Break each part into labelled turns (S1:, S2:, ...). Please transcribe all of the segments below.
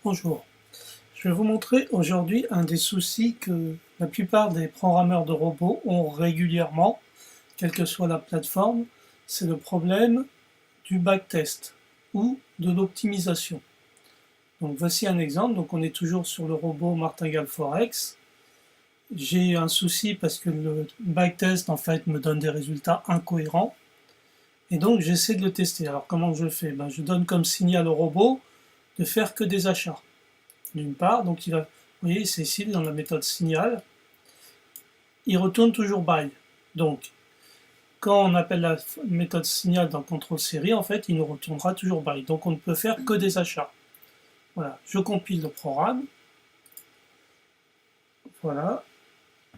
S1: Bonjour, je vais vous montrer aujourd'hui un des soucis que la plupart des programmeurs de robots ont régulièrement, quelle que soit la plateforme, c'est le problème du backtest ou de l'optimisation. Donc voici un exemple, donc on est toujours sur le robot Martingale Forex. J'ai un souci parce que le backtest en fait me donne des résultats incohérents et donc j'essaie de le tester. Alors comment je fais? Je donne comme signal au robot de faire que des achats. D'une part, donc vous voyez, c'est ici dans la méthode signal, il retourne toujours by. Donc, quand on appelle la méthode signal dans contrôle série, en fait, il nous retournera toujours by. Donc, on ne peut faire que des achats. Voilà, je compile le programme. Voilà.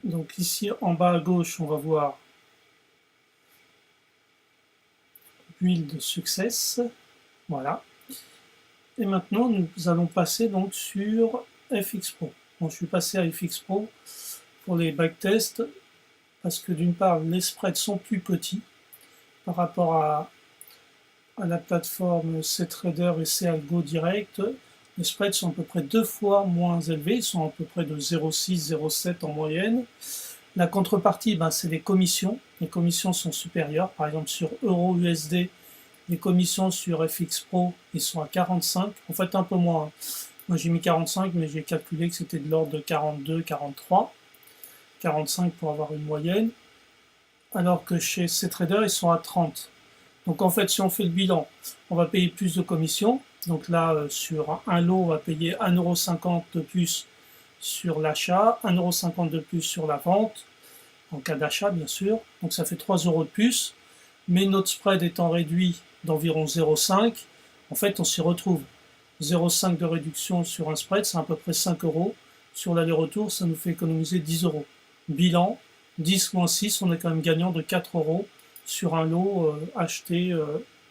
S1: Donc ici, en bas à gauche, on va voir build success. Voilà. Et maintenant, nous allons passer donc sur FX Pro. Bon, je suis passé à FX Pro pour les backtests parce que d'une part, les spreads sont plus petits par rapport à la plateforme CTrader et CAlgo Direct. Les spreads sont à peu près 2 fois moins élevés, ils sont à peu près de 0,6, 0,7 en moyenne. La contrepartie, c'est les commissions. Les commissions sont supérieures. Par exemple, sur Euro-USD, les commissions sur FX Pro, ils sont à 45. En fait, un peu moins. Moi, j'ai mis 45, mais j'ai calculé que c'était de l'ordre de 42, 43. 45 pour avoir une moyenne. Alors que chez CTrader, ils sont à 30. Donc en fait, si on fait le bilan, on va payer plus de commissions. Donc là, sur un lot, on va payer 1,50 € de plus sur l'achat, 1,50 € de plus sur la vente, en cas d'achat bien sûr. Donc ça fait 3 € de plus. Mais notre spread étant réduit d'environ 0,5, en fait, on s'y retrouve. 0,5 de réduction sur un spread, c'est à peu près 5 €. Sur l'aller-retour, ça nous fait économiser 10 €. Bilan, 10 moins 6, on est quand même gagnant de 4 € sur un lot acheté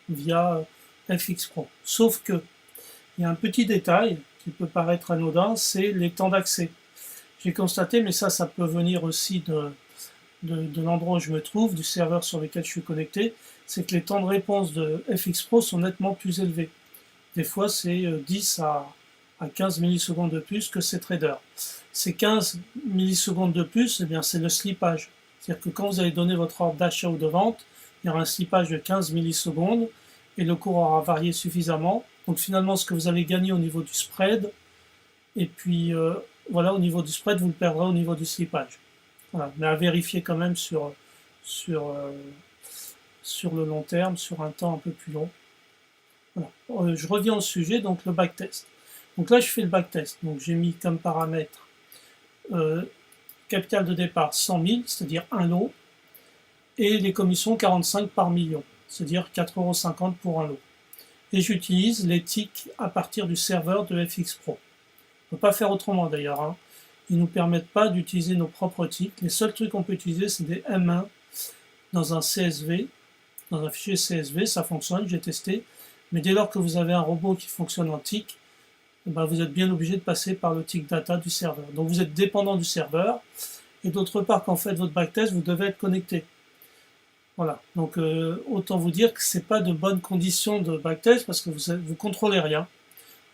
S1: via FX Pro. Sauf que, il y a un petit détail qui peut paraître anodin, c'est les temps d'accès. J'ai constaté, mais ça peut venir aussi de l'endroit où je me trouve, du serveur sur lequel je suis connecté, c'est que les temps de réponse de FX Pro sont nettement plus élevés. Des fois, c'est 10 à 15 millisecondes de plus que CTrader. Ces 15 millisecondes de plus, eh bien, c'est le slippage. C'est-à-dire que quand vous allez donner votre ordre d'achat ou de vente, il y aura un slippage de 15 millisecondes et le cours aura varié suffisamment. Donc finalement, ce que vous avez gagné au niveau du spread, et puis voilà, au niveau du spread, vous le perdrez au niveau du slippage. Voilà, mais à vérifier quand même sur, euh, sur le long terme, sur un temps un peu plus long. Voilà. Je reviens au sujet, donc le backtest. Donc là, je fais le backtest. Donc j'ai mis comme paramètre capital de départ 100 000, c'est-à-dire un lot, et les commissions 45 par million, c'est-à-dire 4,50 € pour un lot. Et j'utilise les ticks à partir du serveur de FX Pro. On ne peut pas faire autrement d'ailleurs. Hein. Ils ne nous permettent pas d'utiliser nos propres ticks. Les seuls trucs qu'on peut utiliser, c'est des M1 dans un CSV, dans un fichier CSV, ça fonctionne, j'ai testé. Mais dès lors que vous avez un robot qui fonctionne en tick, vous êtes bien obligé de passer par le tick data du serveur. Donc vous êtes dépendant du serveur. Et d'autre part, quand vous faites votre backtest, vous devez être connecté. Voilà, donc autant vous dire que c'est pas de bonnes conditions de backtest parce que vous contrôlez rien.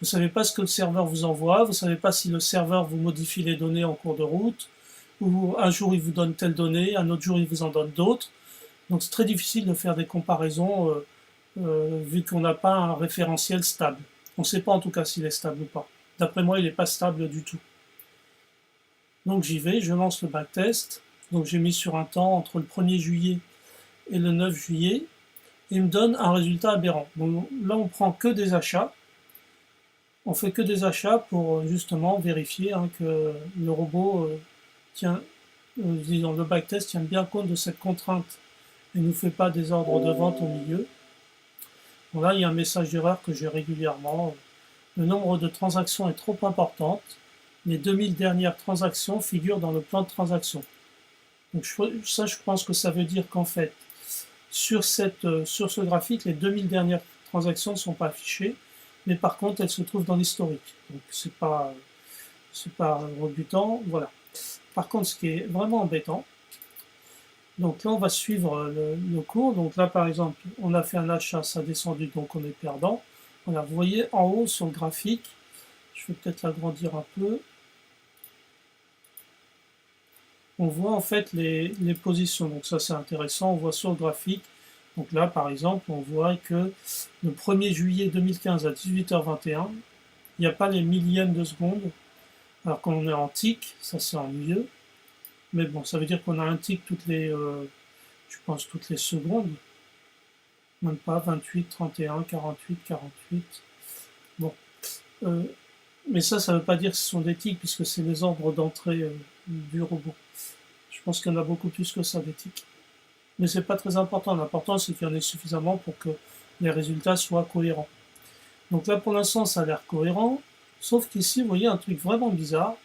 S1: Vous savez pas ce que le serveur vous envoie, vous savez pas si le serveur vous modifie les données en cours de route, ou un jour il vous donne telle donnée, un autre jour il vous en donne d'autres. Donc c'est très difficile de faire des comparaisons vu qu'on n'a pas un référentiel stable. On ne sait pas en tout cas s'il est stable ou pas. D'après moi, il n'est pas stable du tout. Donc j'y vais, je lance le backtest. Donc j'ai mis sur un temps entre le 1er juillet et le 9 juillet. Et il me donne un résultat aberrant. Donc là, on prend que des achats. On fait que des achats pour justement vérifier que le robot disons, le backtest tient bien compte de cette contrainte et ne nous fait pas des ordres de vente au milieu. Bon, là, il y a un message d'erreur que j'ai régulièrement. Le nombre de transactions est trop important. Les 2000 dernières transactions figurent dans le plan de transaction. Donc ça, je pense que ça veut dire qu'en fait, sur ce graphique, les 2000 dernières transactions ne sont pas affichées, mais par contre, elles se trouvent dans l'historique. Donc c'est pas rebutant, voilà. Par contre, ce qui est vraiment embêtant, donc là, on va suivre le cours. Donc là, par exemple, on a fait un achat, ça a descendu, donc on est perdant. Voilà, vous voyez en haut sur le graphique, je je vais peut-être l'agrandir un peu. On voit en fait les positions, donc ça c'est intéressant, on voit sur le graphique. Donc là par exemple on voit que le 1er juillet 2015 à 18h21, il n'y a pas les millièmes de seconde, alors qu'on est en tic, ça c'est ennuyeux, mais bon ça veut dire qu'on a un tic toutes les, je pense toutes les secondes, même pas, 28, 31, 48, 48, bon, mais ça ne veut pas dire que ce sont des tics puisque c'est les ordres d'entrée du robot. Je pense qu'il y en a beaucoup plus que ça des tics. Mais c'est pas très important. L'important c'est qu'il y en ait suffisamment pour que les résultats soient cohérents. Donc là pour l'instant ça a l'air cohérent, sauf qu'ici vous voyez un truc vraiment bizarre.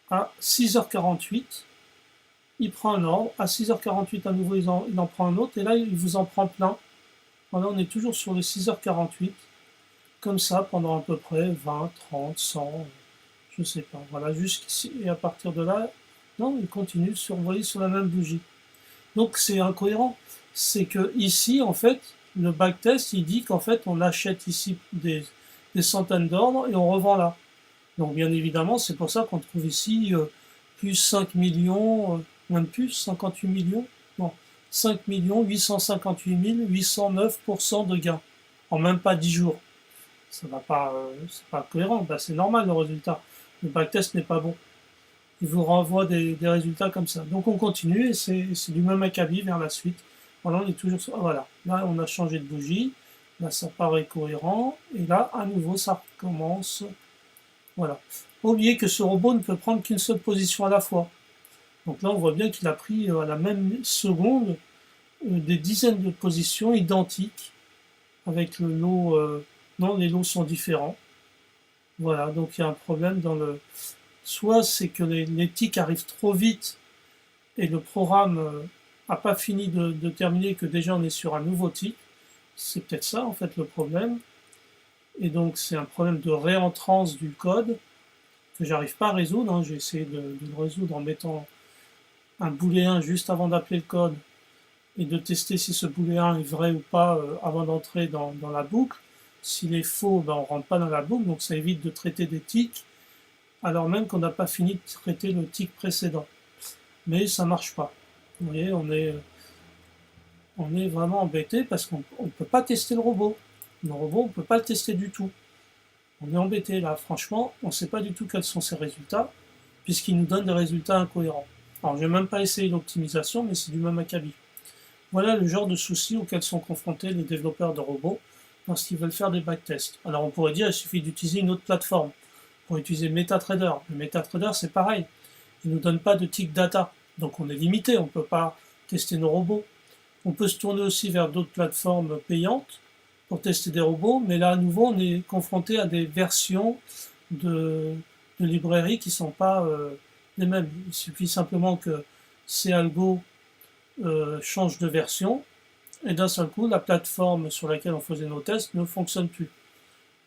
S1: À 6h48, il prend un ordre, à 6h48 à nouveau il en prend un autre, et là il vous en prend plein. Voilà, on est toujours sur les 6h48, comme ça pendant à peu près 20, 30, 100, je sais pas. Voilà, jusqu'ici, et à partir de là, non, il continue sur, vous voyez, sur la même bougie. Donc c'est incohérent. C'est que ici, en fait, le backtest, il dit qu'en fait, on achète ici des centaines d'ordres et on revend là. Donc bien évidemment, c'est pour ça qu'on trouve ici plus 5 millions, même plus, 58 millions, non, 5 858 809% de gains en même pas 10 jours. Ça va pas, c'est pas cohérent, ben, c'est normal le résultat. Le backtest n'est pas bon. Il vous renvoie des résultats comme ça. Donc on continue et c'est du même acabit vers la suite. Voilà, on est toujours sur, voilà. Là on a changé de bougie, là ça paraît cohérent, et là à nouveau ça recommence. Voilà. Pas oublier que ce robot ne peut prendre qu'une seule position à la fois. Donc là on voit bien qu'il a pris à la même seconde des dizaines de positions identiques avec le lot. Non, les lots sont différents. Voilà, donc il y a un problème dans le. Soit c'est que les tics arrivent trop vite et le programme n'a pas fini de terminer, que déjà on est sur un nouveau tic. C'est peut-être ça en fait le problème. Et donc c'est un problème de réentrance du code que j'arrive pas à résoudre. Hein. J'ai essayé de le résoudre en mettant un booléen juste avant d'appeler le code et de tester si ce booléen est vrai ou pas avant d'entrer dans la boucle. S'il est faux, ben on ne rentre pas dans la boucle, donc ça évite de traiter des tics, alors même qu'on n'a pas fini de traiter le tic précédent. Mais ça ne marche pas. Vous voyez, on est vraiment embêté parce qu'on ne peut pas tester le robot. Le robot, on ne peut pas le tester du tout. On est embêté là, franchement, on ne sait pas du tout quels sont ses résultats, puisqu'il nous donne des résultats incohérents. Alors, je n'ai même pas essayé l'optimisation, mais c'est du même acabit. Voilà le genre de soucis auxquels sont confrontés les développeurs de robots lorsqu'ils veulent faire des backtests. Alors, on pourrait dire qu'il suffit d'utiliser une autre plateforme. On pourrait utiliser MetaTrader. Le MetaTrader, c'est pareil. Il ne nous donne pas de tick data, donc on est limité, on ne peut pas tester nos robots. On peut se tourner aussi vers d'autres plateformes payantes pour tester des robots, mais là à nouveau on est confronté à des versions de librairies qui ne sont pas les mêmes. Il suffit simplement que ces algos changent de version et d'un seul coup la plateforme sur laquelle on faisait nos tests ne fonctionne plus.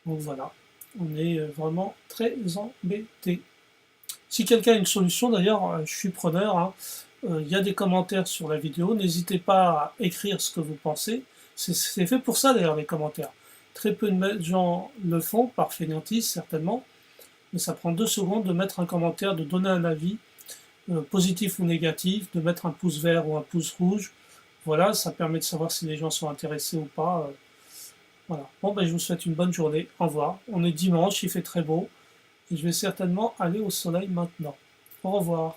S1: Donc voilà, on est vraiment très embêté. Si quelqu'un a une solution, d'ailleurs, je suis preneur. Hein. Il y a des commentaires sur la vidéo. N'hésitez pas à écrire ce que vous pensez. C'est fait pour ça, d'ailleurs, les commentaires. Très peu de gens le font, par fainéantise, certainement. Mais ça prend 2 secondes de mettre un commentaire, de donner un avis, positif ou négatif, de mettre un pouce vert ou un pouce rouge. Voilà, ça permet de savoir si les gens sont intéressés ou pas. Voilà. Bon, ben, je vous souhaite une bonne journée. Au revoir. On est dimanche, il fait très beau. Et je vais certainement aller au soleil maintenant. Au revoir.